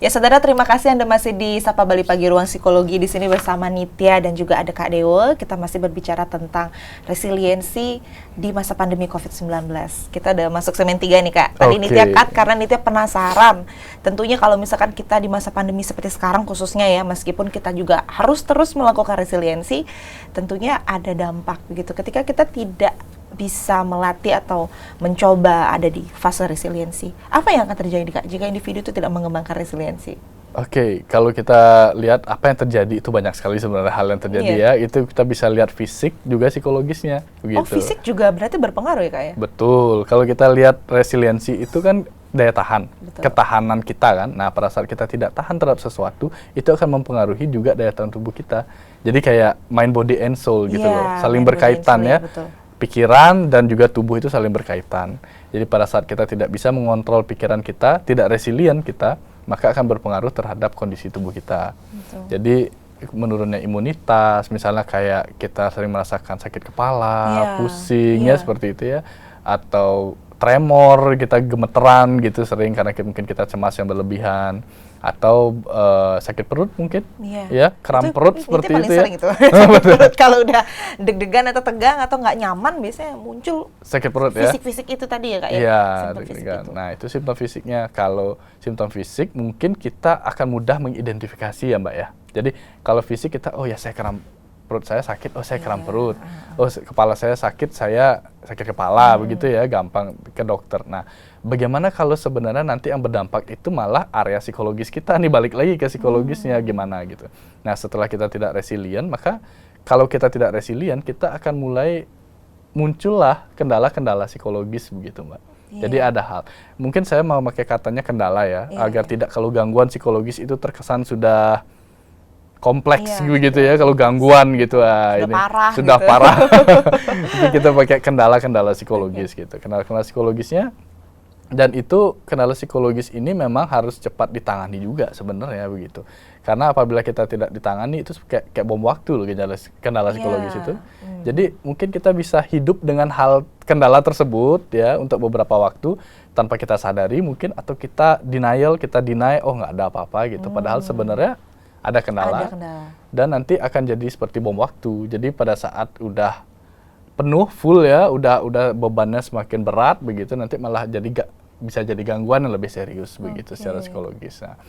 Ya saudara, terima kasih Anda masih di Sapa Bali Pagi Ruang Psikologi. Di sini bersama Nitya dan juga ada Kak Dewo. Kita masih berbicara tentang resiliensi di masa pandemi COVID-19. Kita udah masuk segmen 3 nih Kak. Tadi Nitya cut karena Nitya penasaran. Tentunya kalau misalkan kita di masa pandemi seperti sekarang khususnya ya, meskipun kita juga harus terus melakukan resiliensi, tentunya ada dampak begitu. Ketika kita tidak bisa melatih atau mencoba ada di fase resiliensi. Apa yang akan terjadi Kak jika individu itu tidak mengembangkan resiliensi? Oke, kalau kita lihat apa yang terjadi itu banyak sekali sebenarnya hal yang terjadi ya. Itu kita bisa lihat fisik juga psikologisnya begitu. Oh, fisik juga berarti berpengaruh ya Kak ya? Betul. Kalau kita lihat resiliensi itu kan daya tahan, ketahanan kita kan. Nah, pada saat kita tidak tahan terhadap sesuatu, itu akan mempengaruhi juga daya tahan tubuh kita. Jadi kayak mind, body, and soul gitu loh, saling berkaitan ya. Betul. Pikiran dan juga tubuh itu saling berkaitan. Jadi pada saat kita tidak bisa mengontrol pikiran kita, tidak resilient kita, maka akan berpengaruh terhadap kondisi tubuh kita. Betul. Jadi menurunnya imunitas, misalnya kayak kita sering merasakan sakit kepala, pusing ya seperti itu ya, atau tremor, kita gemeteran gitu sering karena mungkin kita cemas yang berlebihan, atau sakit perut mungkin, ya kram perut seperti itu ya. Sering itu. Sakit perut kalau udah deg-degan atau tegang atau nggak nyaman biasanya muncul sakit perut ya. Fisik-fisik itu tadi ya Kak ya. Iya, deg-degan. Nah itu simptom fisiknya. Kalau simptom fisik mungkin kita akan mudah mengidentifikasi ya Mbak ya. Jadi kalau fisik kita, oh ya saya kram perut saya sakit, oh saya kram perut, oh kepala saya sakit, saya sakit kepala, begitu ya, gampang ke dokter. Nah, bagaimana kalau sebenarnya nanti yang berdampak itu malah area psikologis kita nih, balik lagi ke psikologisnya gimana gitu. Nah, setelah kita tidak resilient, maka kalau kita tidak resilient, kita akan mulai muncullah kendala-kendala psikologis begitu Mbak. Jadi ada hal, mungkin saya mau pakai katanya kendala ya, agar tidak kalau gangguan psikologis itu terkesan sudah kompleks begitu ya, kalau gangguan gitu sudah parah. Jadi kita pakai kendala-kendala psikologis gitu, kendala-kendala psikologisnya. Dan itu kendala psikologis ini memang harus cepat ditangani juga sebenarnya begitu. Karena apabila kita tidak ditangani itu kayak bom waktu loh kendala psikologis itu. Jadi mungkin kita bisa hidup dengan hal kendala tersebut ya untuk beberapa waktu tanpa kita sadari mungkin, atau kita deny oh nggak ada apa-apa gitu. Padahal sebenarnya ada kendala, dan nanti akan jadi seperti bom waktu. Jadi pada saat udah penuh full ya, udah bebannya semakin berat begitu, nanti malah bisa jadi gangguan yang lebih serius begitu secara psikologis. Nah,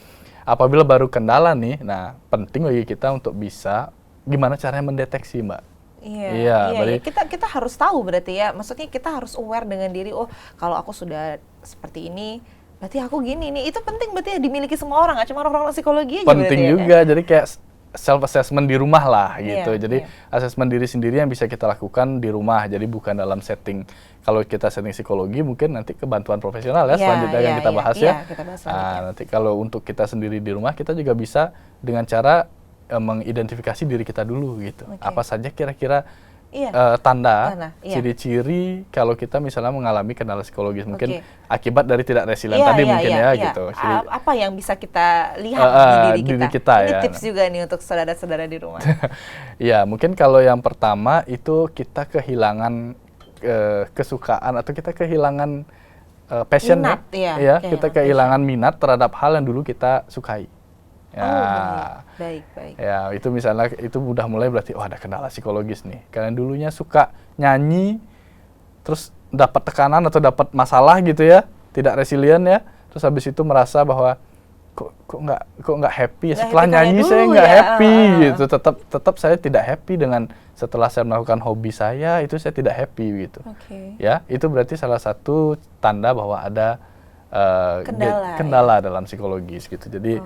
apabila baru kendala nih, nah penting bagi kita untuk bisa gimana caranya mendeteksi Mbak. Iya. Kita harus tahu berarti ya, maksudnya kita harus aware dengan diri. Oh, kalau aku sudah seperti ini, berarti aku gini nih. Itu penting berarti ya, dimiliki semua orang, nggak cuma orang-orang psikologi aja. Penting juga, ya? Jadi kayak self assessment di rumah lah gitu. Jadi asesmen diri sendiri yang bisa kita lakukan di rumah. Jadi bukan dalam setting, kalau kita setting psikologi mungkin nanti kebantuan profesional ya selanjutnya yang kita bahas ya. Nanti kalau untuk kita sendiri di rumah, kita juga bisa dengan cara mengidentifikasi diri kita dulu gitu. Apa saja kira-kira tanda, ciri-ciri kalau kita misalnya mengalami kendala psikologis, mungkin akibat dari tidak resilient tadi mungkin gitu. Apa yang bisa kita lihat di diri kita? Ini tips juga nih untuk saudara-saudara di rumah. Ya, mungkin kalau yang pertama itu kita kehilangan kesukaan atau kita kehilangan passion minat, kita kehilangan minat terhadap hal yang dulu kita sukai. Ya, baik. Ya, itu misalnya itu udah mulai berarti ada kendala psikologis nih. Kalian dulunya suka nyanyi, terus dapat tekanan atau dapat masalah gitu ya, tidak resilient ya. Terus habis itu merasa bahwa kok nggak happy ya, setelah nyanyi saya nggak happy gitu. Tetap saya tidak happy dengan setelah saya melakukan hobi saya, itu saya tidak happy gitu. Ya, itu berarti salah satu tanda bahwa ada kendala dalam psikologis gitu. Jadi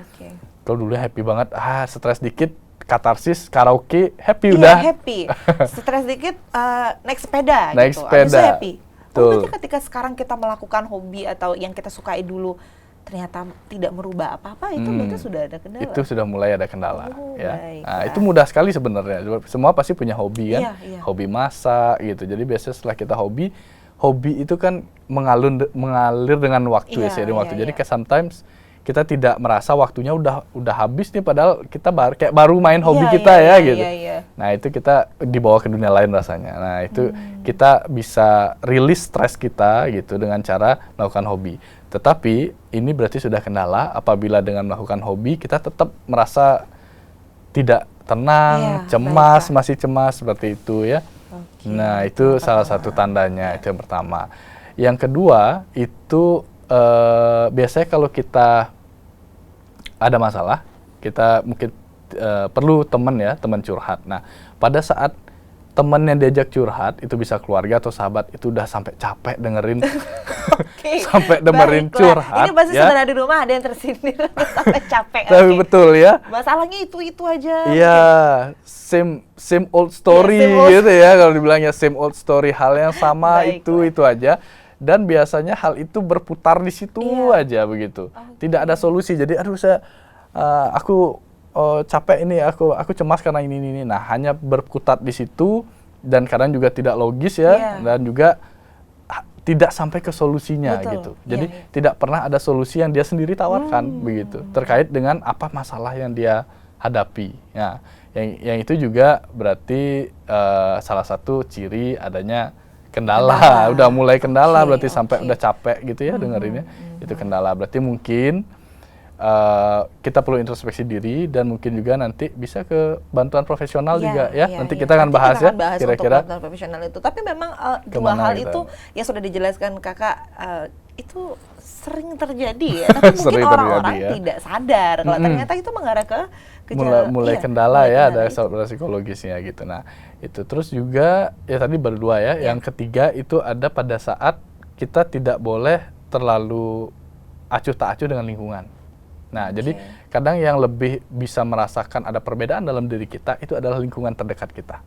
kalau dulu happy banget, stres dikit, katarsis, karaoke, happy udah. Happy. Stres dikit, naik sepeda naik gitu. sepeda. Happy. Berarti ketika sekarang kita melakukan hobi atau yang kita sukai dulu, ternyata tidak merubah apa-apa, itu berarti sudah ada kendala. Itu sudah mulai ada kendala. Itu mudah sekali sebenarnya. Semua pasti punya hobi kan, hobi masak gitu. Jadi biasanya setelah kita hobi itu kan mengalir dengan waktu seiring waktu. Jadi sometimes kita tidak merasa waktunya udah habis nih, padahal kita baru main hobi kita gitu. Nah itu kita dibawa ke dunia lain rasanya. Nah itu kita bisa rilis stres kita gitu dengan cara melakukan hobi. Tetapi ini berarti sudah kendala apabila dengan melakukan hobi kita tetap merasa tidak tenang, cemas, masih cemas seperti itu ya. Nah, itu salah satu tandanya, itu yang pertama. Yang kedua, itu biasanya kalau kita ada masalah, kita mungkin perlu teman curhat. Nah, pada saat teman yang diajak curhat, itu bisa keluarga atau sahabat, itu udah sampai capek dengerin, sampai dengerin curhat. Ini pasti saudara di rumah ada yang tersindir sampai capek. Tapi betul ya. Masalahnya itu aja. Iya, same old story gitu ya, kalau dibilangnya same old story, hal yang sama itu aja. Dan biasanya hal itu berputar di situ aja begitu. Tidak ada solusi. Jadi aduh aku capek ini, aku cemas karena ini. Nah, hanya berkutat di situ dan kadang juga tidak logis ya, dan juga tidak sampai ke solusinya gitu. Jadi tidak pernah ada solusi yang dia sendiri tawarkan begitu terkait dengan apa masalah yang dia hadapi. Nah, yang itu juga berarti salah satu ciri adanya kendala. Udah mulai kendala berarti sampai udah capek gitu ya dengerinnya. Itu kendala. Berarti mungkin kita perlu introspeksi diri dan mungkin juga nanti bisa ke bantuan profesional juga ya. Nanti kita akan bahas ya kira-kira bantuan profesional itu. Tapi memang dua hal itu yang sudah dijelaskan Kakak itu sering terjadi ya. Tapi mungkin orang-orang tidak sadar kalau ternyata itu mengarah ke mulai kendala ya, ada psikologisnya gitu. Nah, itu terus juga ya tadi baru dua ya. Yang ketiga itu ada pada saat kita tidak boleh terlalu acuh tak acuh dengan lingkungan. Nah, jadi kadang yang lebih bisa merasakan ada perbedaan dalam diri kita itu adalah lingkungan terdekat kita.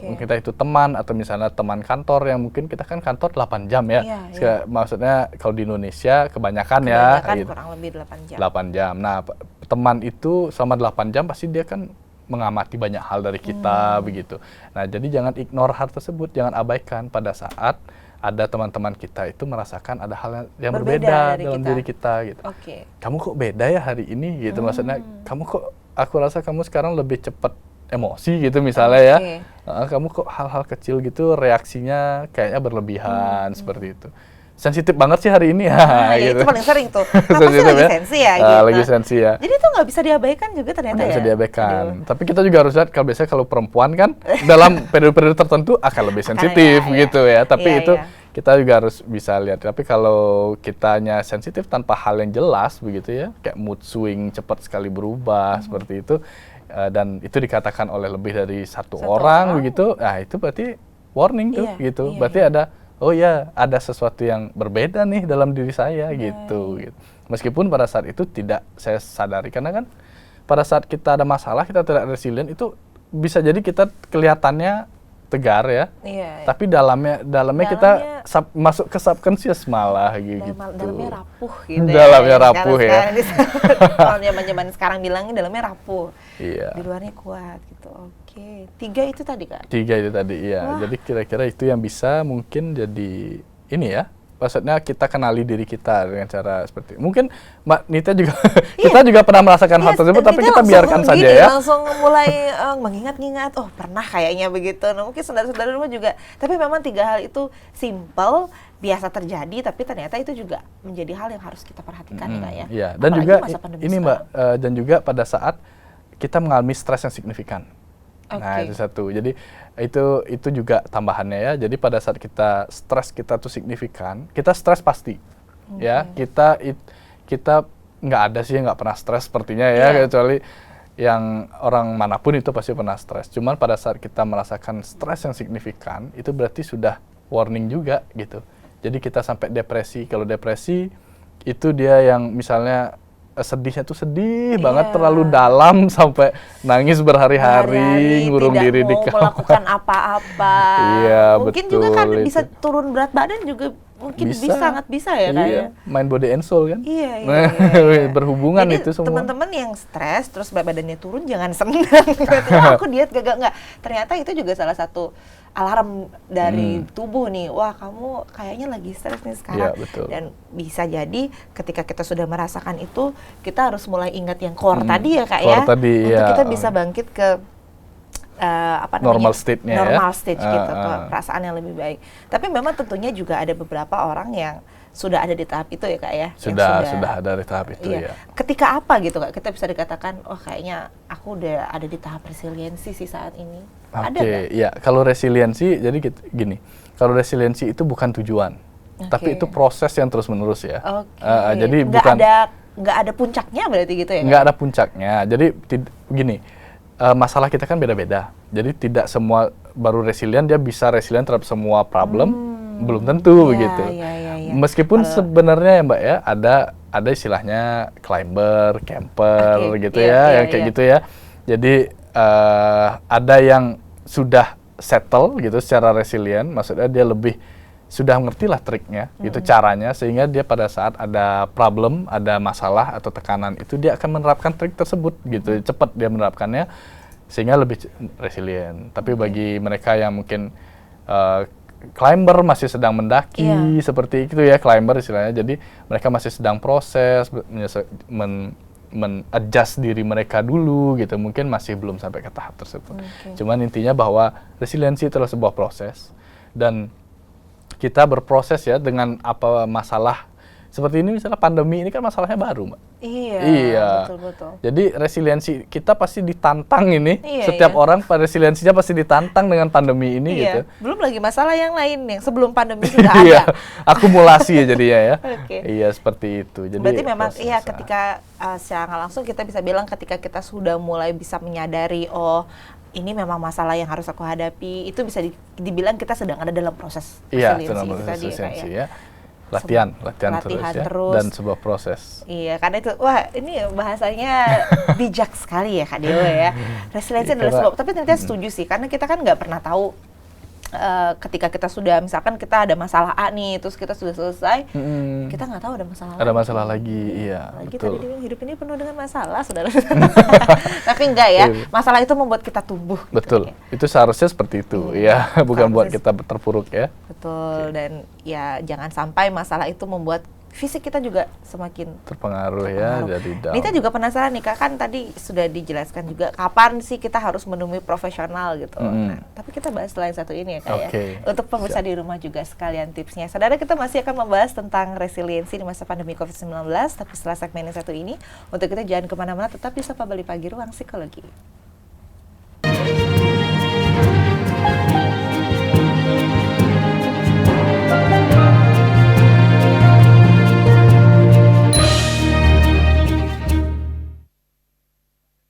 Mungkin kita itu teman atau misalnya teman kantor yang mungkin kita kan kantor 8 jam ya. Maksudnya kalau di Indonesia kebanyakan ya gitu. Kurang lebih 8 jam. 8 jam. Nah, teman itu selama 8 jam pasti dia kan mengamati banyak hal dari kita begitu. Nah, jadi jangan ignore hal tersebut, jangan abaikan pada saat ada teman-teman kita itu merasakan ada hal yang berbeda dalam diri kita gitu. Kamu kok beda ya hari ini gitu, maksudnya kamu kok, aku rasa kamu sekarang lebih cepat emosi gitu misalnya ya. Kamu kok hal-hal kecil gitu reaksinya kayaknya berlebihan seperti itu. Sensitif banget sih hari ini ya. Itu Gitu. paling sering tuh. Pasti lagi sensi ya gitu. Lagi sensi ya. Jadi itu nggak bisa diabaikan juga ternyata nggak bisa diabaikan. Tapi kita juga harus lihat kalau biasanya kalau perempuan kan dalam periode-periode tertentu akan lebih sensitif gitu ya. Tapi itu kita juga harus bisa lihat. Tapi kalau kitanya sensitif tanpa hal yang jelas begitu ya, kayak mood swing cepat sekali berubah seperti itu, dan itu dikatakan oleh lebih dari satu orang begitu, nah itu berarti warning tuh gitu. Berarti ada ada sesuatu yang berbeda nih dalam diri saya gitu. Meskipun pada saat itu tidak saya sadari, karena kan pada saat kita ada masalah, kita tidak resilient, itu bisa jadi kita kelihatannya tegar ya, tapi dalamnya kita masuk ke subconscious malah gitu. Dalamnya rapuh gitu. Dalamnya rapuh ya. Kalau zaman sekarang bilangnya dalamnya rapuh. Iya. Di luarnya kuat gitu. Oke. 3 itu tadi Kak? 3 itu tadi iya. Jadi kira-kira itu yang bisa mungkin jadi ini ya. Maksudnya kita kenali diri kita dengan cara seperti mungkin Mbak Nita juga kita juga pernah merasakan hal tersebut, tapi kita biarkan saja ya. Langsung mulai mengingat-ingat, oh pernah kayaknya begitu. Nah, mungkin saudara-saudara rumah juga. Tapi memang 3 hal itu simple, biasa terjadi, tapi ternyata itu juga menjadi hal yang harus kita perhatikan ya. Iya. Dan apalagi juga ini Mbak, dan juga pada saat kita mengalami stres yang signifikan. Nah, itu satu. Jadi itu juga tambahannya ya. Jadi pada saat kita stres kita tuh signifikan, kita stres pasti. Ya, kita nggak ada sih yang nggak pernah stres sepertinya ya, kecuali yang orang manapun itu pasti pernah stres. Cuman pada saat kita merasakan stres yang signifikan, itu berarti sudah warning juga gitu. Jadi kita sampai depresi. Kalau depresi itu dia yang misalnya sedihnya tuh sedih banget, terlalu dalam sampai nangis berhari-hari, ngurung diri di kamar, melakukan apa-apa. Mungkin betul, juga kan bisa turun berat badan juga mungkin sangat bisa ya kayak. Mind body and soul kan. Iya. Berhubungan. Jadi, itu semua. Teman-teman yang stres terus berat badannya turun jangan senang. Aku diet enggak. Ternyata itu juga salah satu alarm dari tubuh nih, wah kamu kayaknya lagi stres nih sekarang. Dan bisa jadi ketika kita sudah merasakan itu, kita harus mulai ingat yang core tadi ya Kak ya, untuk kita bisa bangkit ke normal state-nya normal stage gitu, ke perasaan yang lebih baik. Tapi memang tentunya juga ada beberapa orang yang sudah ada di tahap itu ya Kak ya? Sudah ada di tahap itu iya. ya. Ketika apa gitu Kak, kita bisa dikatakan, oh kayaknya aku udah ada di tahap resiliensi sih saat ini. Oke, ya kalau resiliensi, jadi gini, kalau resiliensi itu bukan tujuan, tapi itu proses yang terus-menerus ya. Jadi nggak ada puncaknya berarti gitu ya? Nggak ada puncaknya, jadi begini, masalah kita kan beda-beda, jadi tidak semua baru resilient, dia bisa resilient terhadap semua problem, belum tentu begitu. Meskipun sebenarnya ya Mbak ya, ada istilahnya climber, camper gitu yang kayak gitu ya. Jadi ada yang sudah settle gitu secara resilient, maksudnya dia lebih sudah ngerti lah triknya, gitu caranya, sehingga dia pada saat ada problem, ada masalah atau tekanan itu dia akan menerapkan trik tersebut gitu, cepat dia menerapkannya sehingga lebih resilient. Tapi bagi mereka yang mungkin climber masih sedang mendaki seperti itu ya, climber istilahnya, jadi mereka masih sedang proses adjust diri mereka dulu gitu, mungkin masih belum sampai ke tahap tersebut. Cuman intinya bahwa resiliensi itulah sebuah proses, dan kita berproses ya dengan apa masalah seperti ini, misalnya pandemi ini kan masalahnya baru Mbak. Iya. Betul. Jadi resiliensi kita pasti ditantang ini. Setiap orang resiliensinya pasti ditantang dengan pandemi ini gitu. Belum lagi masalah yang lain yang sebelum pandemi sudah ada. Akumulasi ya jadinya ya. Iya seperti itu. Jadi berarti memang ketika secara nggak langsung kita bisa bilang ketika kita sudah mulai bisa menyadari, oh ini memang masalah yang harus aku hadapi, itu bisa dibilang kita sedang ada dalam proses resiliensi ya. Latihan terus dan sebuah proses. Iya, karena itu ini bahasanya bijak sekali ya Kak Dewa ya. Resiliensi adalah sebuah, tapi ternyata setuju sih, karena kita kan nggak pernah tahu ketika kita sudah, misalkan kita ada masalah A nih, terus kita sudah selesai, kita nggak tahu ada masalah lagi. Iya, lagi betul. Tadi hidup ini penuh dengan masalah, saudara. Tapi enggak ya, masalah itu membuat kita tumbuh. Betul, gitu, ya. Itu seharusnya seperti itu, ya, bukan buat kita terpuruk ya. Betul, dan ya jangan sampai masalah itu membuat fisik kita juga semakin terpengaruh ya, jadi down. Nita juga penasaran nih Kak, kan tadi sudah dijelaskan juga kapan sih kita harus menemui profesional gitu. Nah, tapi kita bahas selain satu ini ya Kak ya. Untuk pemirsa di rumah juga sekalian tipsnya. Saudara, kita masih akan membahas tentang resiliensi di masa pandemi COVID-19, tapi setelah segmen yang satu ini, untuk kita jangan kemana-mana, tetap di Sapa Bali Pagi, Ruang Psikologi.